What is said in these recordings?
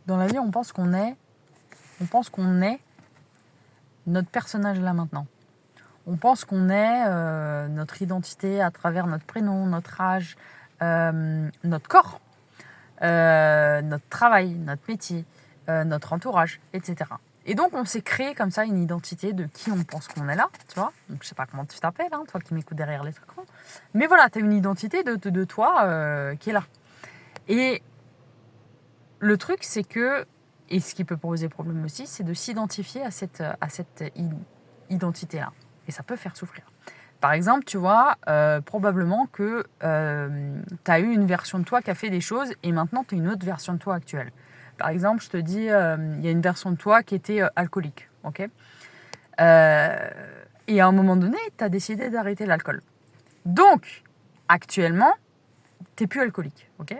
Dans la vie, on pense qu'on est notre personnage là maintenant. On pense qu'on est notre identité à travers notre prénom, notre âge, notre corps, notre travail, notre métier, notre entourage, etc. Et donc, on s'est créé comme ça une identité de qui on pense qu'on est là, tu vois. Donc, je sais pas comment tu t'appelles, hein, toi qui m'écoutes derrière les écrans. Mais voilà, tu as une identité de toi qui est là. Et le truc, c'est que, et ce qui peut poser problème aussi, c'est de s'identifier à cette identité-là. Et ça peut faire souffrir. Par exemple, tu vois, probablement que tu as eu une version de toi qui a fait des choses et maintenant tu as une autre version de toi actuelle. Par exemple, je te dis, il y a une version de toi qui était alcoolique. Ok. Et à un moment donné, tu as décidé d'arrêter l'alcool. Donc, actuellement, tu n'es plus alcoolique. Ok.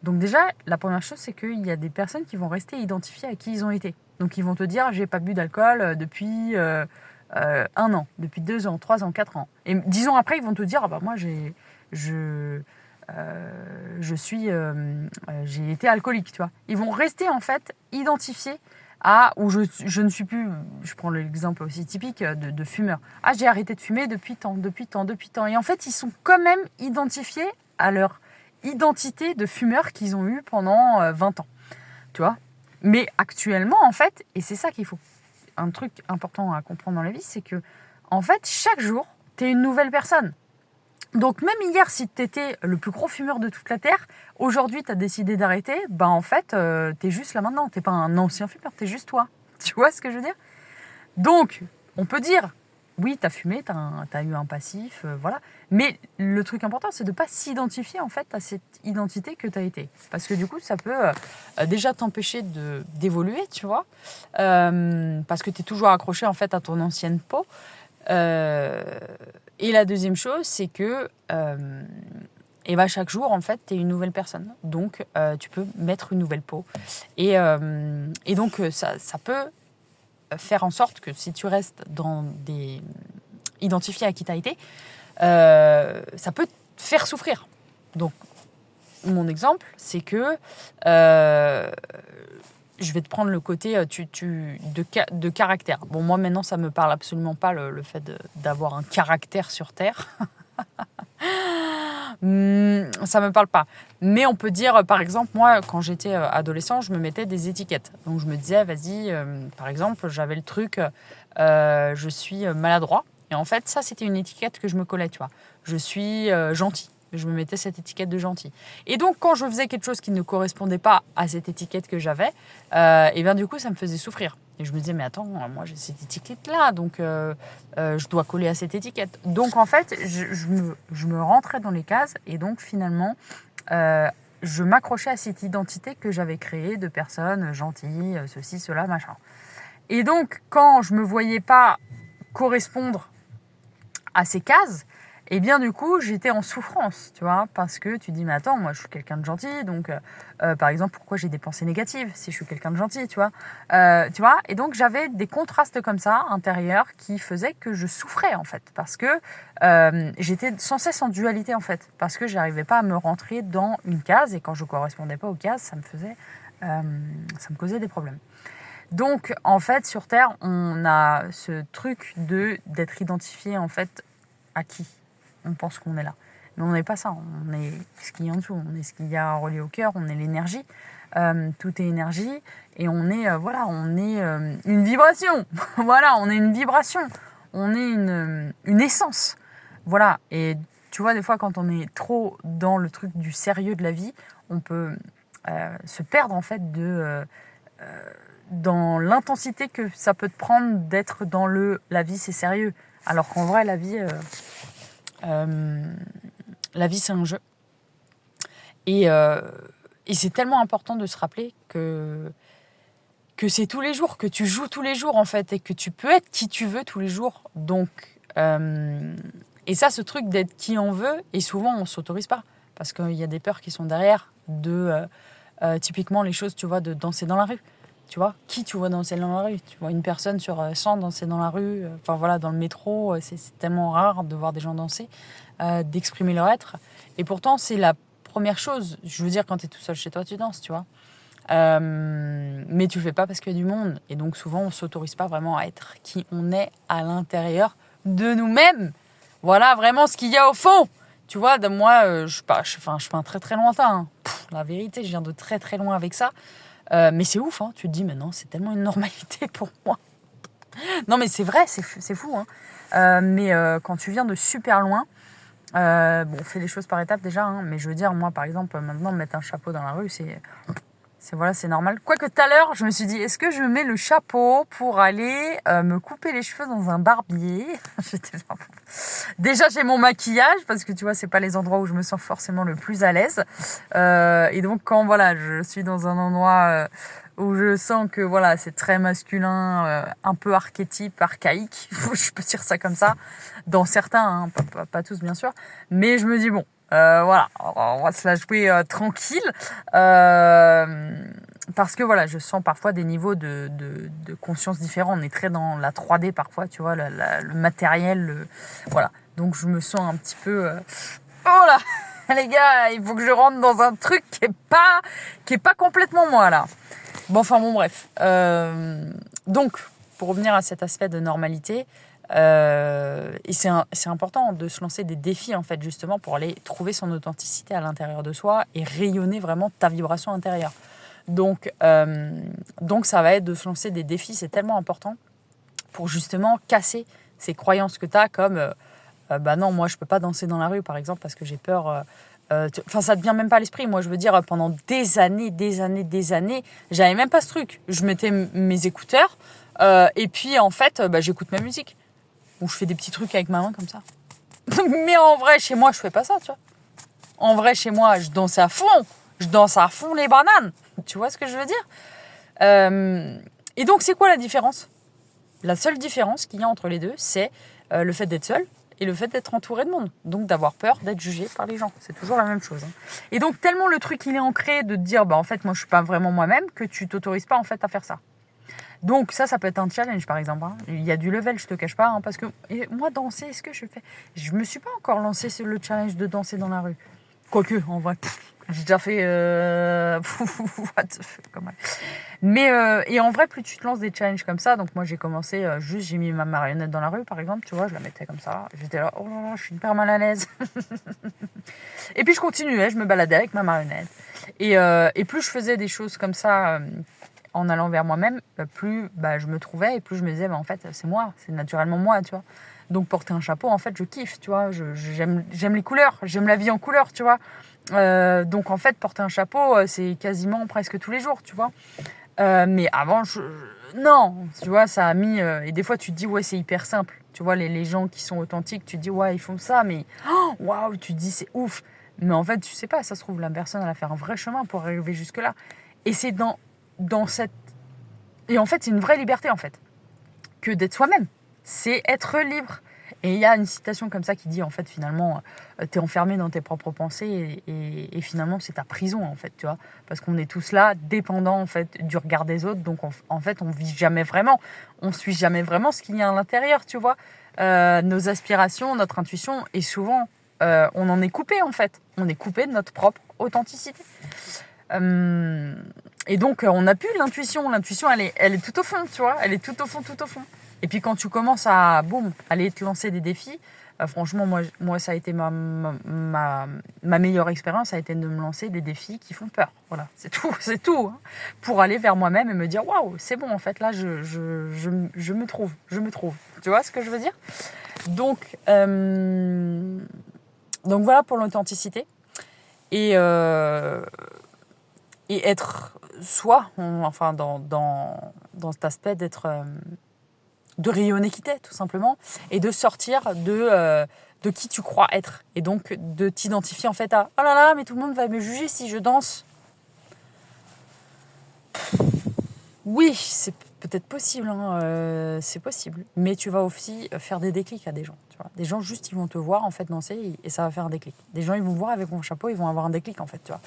Donc déjà, la première chose, c'est qu'il y a des personnes qui vont rester identifiées à qui ils ont été. Donc ils vont te dire, j'ai pas bu d'alcool depuis 1 an, depuis 2 ans, 3 ans, 4 ans. Et 10 ans après, ils vont te dire, ah bah moi j'ai été alcoolique, tu vois. Ils vont rester en fait identifiés à, ou je ne suis plus, je prends l'exemple aussi typique de fumeur. Ah, j'ai arrêté de fumer depuis tant. Et en fait, ils sont quand même identifiés à leur identité de fumeur qu'ils ont eu pendant 20 ans, tu vois. Mais actuellement, en fait, et c'est ça qu'il faut, un truc important à comprendre dans la vie, c'est que, en fait, chaque jour, tu es une nouvelle personne. Donc même hier, si tu étais le plus gros fumeur de toute la Terre, aujourd'hui tu as décidé d'arrêter, bah en fait, tu es juste là maintenant. Tu n'es pas un ancien fumeur, tu es juste toi. Tu vois ce que je veux dire? Donc, on peut dire, oui, tu as fumé, tu as eu un passif, voilà. Mais le truc important, c'est de ne pas s'identifier en fait à cette identité que tu as été. Parce que du coup, ça peut déjà t'empêcher d'évoluer, tu vois. Parce que tu es toujours accroché en fait à ton ancienne peau. Et la deuxième chose, c'est que et bah, chaque jour, en fait, tu es une nouvelle personne. Donc, tu peux mettre une nouvelle peau. Et donc, ça peut faire en sorte que si tu restes identifié à qui tu as été, ça peut te faire souffrir. Donc, mon exemple, c'est que je vais te prendre le côté de caractère. Bon, moi, maintenant, ça me parle absolument pas le fait d'avoir un caractère sur Terre. Ça me parle pas. Mais on peut dire, par exemple, moi, quand j'étais adolescent, je me mettais des étiquettes. Donc, je me disais, vas-y, par exemple, j'avais le truc, je suis maladroit. Et en fait, ça, c'était une étiquette que je me collais, tu vois. Je suis gentil. Je me mettais cette étiquette de gentil. Et donc, quand je faisais quelque chose qui ne correspondait pas à cette étiquette que j'avais, et bien du coup, ça me faisait souffrir. Et je me disais, mais attends, moi j'ai cette étiquette-là, donc je dois coller à cette étiquette. Donc en fait, je me rentrais dans les cases et donc finalement, je m'accrochais à cette identité que j'avais créée de personnes gentilles, ceci, cela, machin. Et donc, quand je me voyais pas correspondre à ces cases, et bien du coup, j'étais en souffrance, tu vois, parce que tu dis, mais attends, moi je suis quelqu'un de gentil, donc par exemple, pourquoi j'ai des pensées négatives si je suis quelqu'un de gentil, tu vois, et donc j'avais des contrastes comme ça, intérieurs, qui faisaient que je souffrais, en fait, parce que j'étais sans cesse en dualité, en fait, parce que j'arrivais pas à me rentrer dans une case, et quand je correspondais pas aux cases, ça me causait des problèmes. Donc, en fait, sur Terre, on a ce truc d'être identifié, en fait, à qui on pense qu'on est là. Mais on n'est pas ça, on est ce qu'il y a en dessous, on est ce qu'il y a relié au cœur, on est l'énergie, tout est énergie, et on est, une vibration, voilà, on est une vibration, on est une essence, voilà, et tu vois, des fois, quand on est trop dans le truc du sérieux de la vie, on peut se perdre, en fait, dans l'intensité que ça peut te prendre d'être dans la vie c'est sérieux, alors qu'en vrai la vie c'est un jeu et c'est tellement important de se rappeler que c'est tous les jours, que tu joues tous les jours en fait et que tu peux être qui tu veux tous les jours, donc et ça, ce truc d'être qui on veut, et souvent on s'autorise pas parce qu'il y a des peurs qui sont derrière typiquement les choses, tu vois, de danser dans la rue. Tu vois, qui tu vois danser dans la rue? Tu vois une personne sur 100 danser dans la rue, enfin voilà, dans le métro, c'est tellement rare de voir des gens danser, d'exprimer leur être. Et pourtant, c'est la première chose. Je veux dire, quand tu es tout seul chez toi, tu danses, tu vois. Mais tu le fais pas parce qu'il y a du monde. Et donc souvent, on s'autorise pas vraiment à être qui on est à l'intérieur de nous-mêmes. Voilà vraiment ce qu'il y a au fond. Tu vois, moi, je fais un très très lointain. Hein. La vérité, je viens de très très loin avec ça. Mais c'est ouf, hein. Tu te dis, mais non, c'est tellement une normalité pour moi. Non, mais c'est vrai, c'est fou. Hein. Mais quand tu viens de super loin, on fait les choses par étapes déjà. Hein, mais je veux dire, moi, par exemple, maintenant, mettre un chapeau dans la rue, c'est normal. Quoique tout à l'heure, je me suis dit, est-ce que je mets le chapeau pour aller me couper les cheveux dans un barbier? J'étais là. Déjà, j'ai mon maquillage parce que tu vois, c'est pas les endroits où je me sens forcément le plus à l'aise. Et donc, quand voilà, je suis dans un endroit où je sens que voilà, c'est très masculin, un peu archétype, archaïque, je peux dire ça comme ça, dans certains, hein, pas tous bien sûr, mais je me dis bon. Voilà, on va se la jouer tranquille parce que voilà, je sens parfois des niveaux de conscience différents. On est très dans la 3D parfois, tu vois, le matériel, voilà. Donc je me sens un petit peu, oh là, les gars, il faut que je rentre dans un truc qui est pas complètement moi là. Bon, bref. Donc, pour revenir à cet aspect de normalité. Et c'est important de se lancer des défis en fait justement pour aller trouver son authenticité à l'intérieur de soi et rayonner vraiment ta vibration intérieure. Donc ça va être de se lancer des défis, c'est tellement important pour justement casser ces croyances que tu as comme bah non, moi je peux pas danser dans la rue par exemple parce que j'ai peur. Ça te vient même pas à l'esprit. Moi je veux dire pendant des années, j'avais même pas ce truc. Je mettais mes écouteurs et puis en fait j'écoute ma musique. Où je fais des petits trucs avec ma main comme ça. Mais en vrai, chez moi, je fais pas ça, tu vois. En vrai, chez moi, je danse à fond. Je danse à fond les bananes. Tu vois ce que je veux dire Et donc, c'est quoi la différence? La seule différence qu'il y a entre les deux, c'est le fait d'être seul et le fait d'être entouré de monde. Donc, d'avoir peur d'être jugé par les gens. C'est toujours la même chose. Hein. Et donc, tellement le truc, il est ancré de te dire, en fait, moi, je suis pas vraiment moi-même, que tu t'autorises pas, en fait, à faire ça. Donc ça peut être un challenge par exemple. Hein. Il y a du level, je te cache pas, hein, parce que moi danser, est-ce que je fais? Je me suis pas encore lancé sur le challenge de danser dans la rue. Quoique, en vrai, j'ai déjà fait. What the fuck, comment... Mais et en vrai, plus tu te lances des challenges comme ça, donc moi j'ai commencé j'ai mis ma marionnette dans la rue par exemple, tu vois, je la mettais comme ça, j'étais là, oh là là, je suis hyper mal à l'aise. Et puis je continuais, je me baladais avec ma marionnette. Et plus je faisais des choses comme ça. En allant vers moi-même, plus je me trouvais et plus je me disais, en fait, c'est moi, c'est naturellement moi, tu vois. Donc, porter un chapeau, en fait, je kiffe, tu vois. J'aime les couleurs, j'aime la vie en couleurs, tu vois. Donc, en fait, porter un chapeau, c'est quasiment presque tous les jours, tu vois. Mais avant, non, tu vois, ça a mis... et des fois, tu te dis, ouais, c'est hyper simple. Tu vois, les gens qui sont authentiques, tu te dis, ouais, ils font ça, mais waouh, tu te dis, c'est ouf. Mais en fait, tu sais pas, ça se trouve, la personne, elle a fait un vrai chemin pour arriver jusque-là. Et c'est dans cette... Et en fait, c'est une vraie liberté, en fait, que d'être soi-même. C'est être libre. Et il y a une citation comme ça qui dit, en fait, finalement, t'es enfermé dans tes propres pensées et finalement, c'est ta prison, en fait, tu vois. Parce qu'on est tous là, dépendants, en fait, du regard des autres. Donc, en fait, on vit jamais vraiment. On suit jamais vraiment ce qu'il y a à l'intérieur, tu vois. Nos aspirations, notre intuition, et souvent, on en est coupé, en fait. On est coupé de notre propre authenticité. Et donc, on n'a plus l'intuition. L'intuition, elle est tout au fond, tu vois. Elle est tout au fond, tout au fond. Et puis, quand tu commences à, aller te lancer des défis, franchement, moi, ça a été ma meilleure expérience, ça a été de me lancer des défis qui font peur. Voilà, c'est tout. Hein, pour aller vers moi-même et me dire, waouh, c'est bon, en fait, là, je me trouve. Tu vois ce que je veux dire? Donc voilà pour l'authenticité. Et être soi, enfin dans cet aspect de rayonner qui t'es, tout simplement, et de sortir de qui tu crois être, et donc de t'identifier en fait à « Oh là là, mais tout le monde va me juger si je danse ». Oui, c'est peut-être possible, hein, c'est possible, mais tu vas aussi faire des déclics à des gens. Tu vois. Des gens, juste, ils vont te voir en fait danser et ça va faire un déclic. Des gens, ils vont voir avec mon chapeau, ils vont avoir un déclic en fait, tu vois.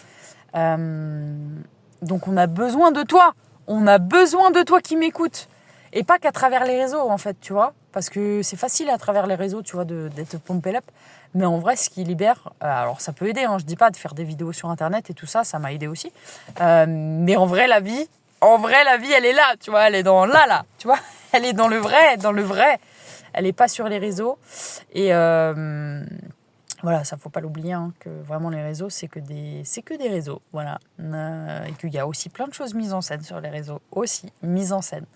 Donc on a besoin de toi. On a besoin de toi qui m'écoutes. Et pas qu'à travers les réseaux, en fait, tu vois. parce que c'est facile à travers les réseaux, tu vois, d'être pumped up. Mais en vrai, ce qui libère, alors ça peut aider, hein, je dis pas de faire des vidéos sur Internet et tout ça, ça m'a aidé aussi. Mais en vrai, la vie, elle est là, tu vois, elle est dans là, tu vois, elle est dans le vrai. Elle est pas sur les réseaux. Et voilà, ça faut pas l'oublier, hein, que vraiment les réseaux, c'est que des réseaux, voilà. Et qu'il y a aussi plein de choses mises en scène sur les réseaux, aussi mises en scène.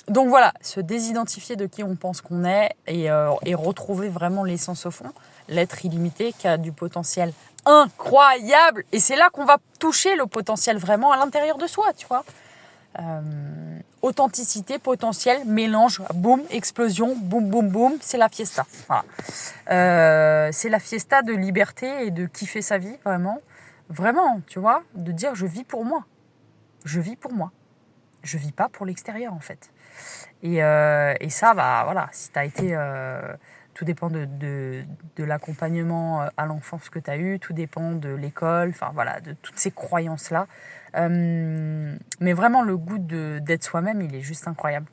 Donc voilà, se désidentifier de qui on pense qu'on est et retrouver vraiment l'essence au fond, l'être illimité qui a du potentiel incroyable. Et c'est là qu'on va toucher le potentiel vraiment à l'intérieur de soi, tu vois. Authenticité, potentiel, mélange, boum, explosion, boum, boum, boum, c'est la fiesta. Voilà. C'est la fiesta de liberté et de kiffer sa vie, vraiment. Vraiment, tu vois, de dire je vis pour moi. Je vis pour moi. Je vis pas pour l'extérieur, en fait. Et ça, bah voilà, si tu as été... tout dépend de l'accompagnement à l'enfance que tu as eu, tout dépend de l'école, enfin voilà, de toutes ces croyances-là. Mais vraiment, le goût d'être soi-même, il est juste incroyable.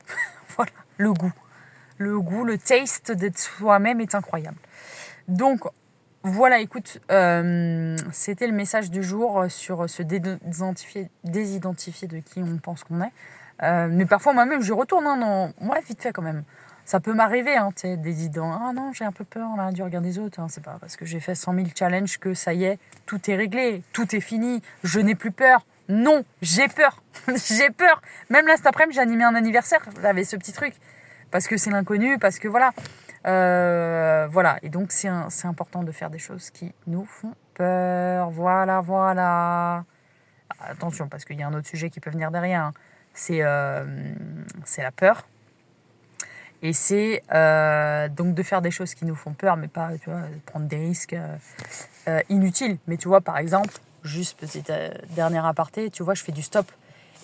Voilà, le goût. Le taste d'être soi-même est incroyable. Donc, voilà, écoute, c'était le message du jour sur se désidentifier de qui on pense qu'on est. Mais parfois, moi-même, je retourne, hein, non, ouais, vite fait quand même. Ça peut m'arriver, hein, tu sais, des idées. Ah non, j'ai un peu peur là, du regard des autres. Hein, c'est pas parce que j'ai fait 100 000 challenges que ça y est, tout est réglé, tout est fini, je n'ai plus peur. Non, j'ai peur. J'ai peur. Même là, cet après-midi, j'ai animé un anniversaire, j'avais ce petit truc. Parce que c'est l'inconnu, parce que voilà. Voilà. Et donc, c'est important de faire des choses qui nous font peur. Voilà. Attention, parce qu'il y a un autre sujet qui peut venir derrière. Hein. C'est la peur. Et c'est donc de faire des choses qui nous font peur, mais pas, tu vois, de prendre des risques inutiles. Mais tu vois, par exemple, juste petite dernière aparté, tu vois, je fais du stop.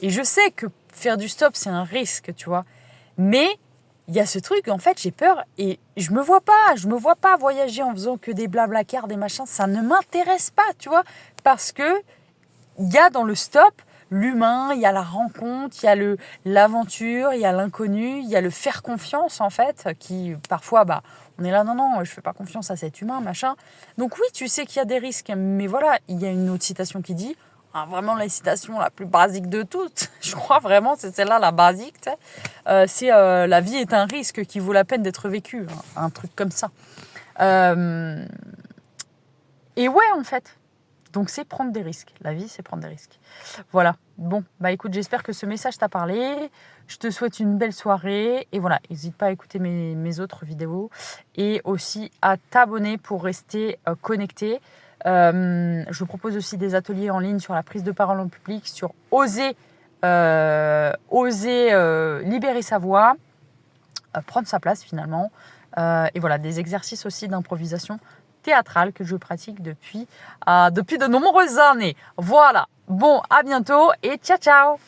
Et je sais que faire du stop, c'est un risque, tu vois. Mais il y a ce truc, en fait, j'ai peur et je me vois pas voyager en faisant que des blabla-cars, des machins. Ça ne m'intéresse pas, tu vois. Parce que il y a dans le stop l'humain, il y a la rencontre, il y a l'aventure, il y a l'inconnu, il y a le faire confiance, en fait, qui parfois, bah, on est là, non, je fais pas confiance à cet humain, machin. Donc oui, tu sais qu'il y a des risques, mais voilà, il y a une autre citation qui dit, vraiment la citation la plus basique de toutes, je crois vraiment, c'est celle-là, la basique, tu sais, c'est la vie est un risque qui vaut la peine d'être vécu, hein, un truc comme ça. Et ouais, en fait. Donc, c'est prendre des risques. La vie, c'est prendre des risques. Voilà. Bon, bah écoute, j'espère que ce message t'a parlé. Je te souhaite une belle soirée. Et voilà, n'hésite pas à écouter mes autres vidéos. Et aussi à t'abonner pour rester connecté. Je vous propose aussi des ateliers en ligne sur la prise de parole en public, sur oser libérer sa voix, prendre sa place finalement. Et voilà, des exercices aussi d'improvisation théâtrale que je pratique depuis de nombreuses années. Voilà. Bon, à bientôt et ciao.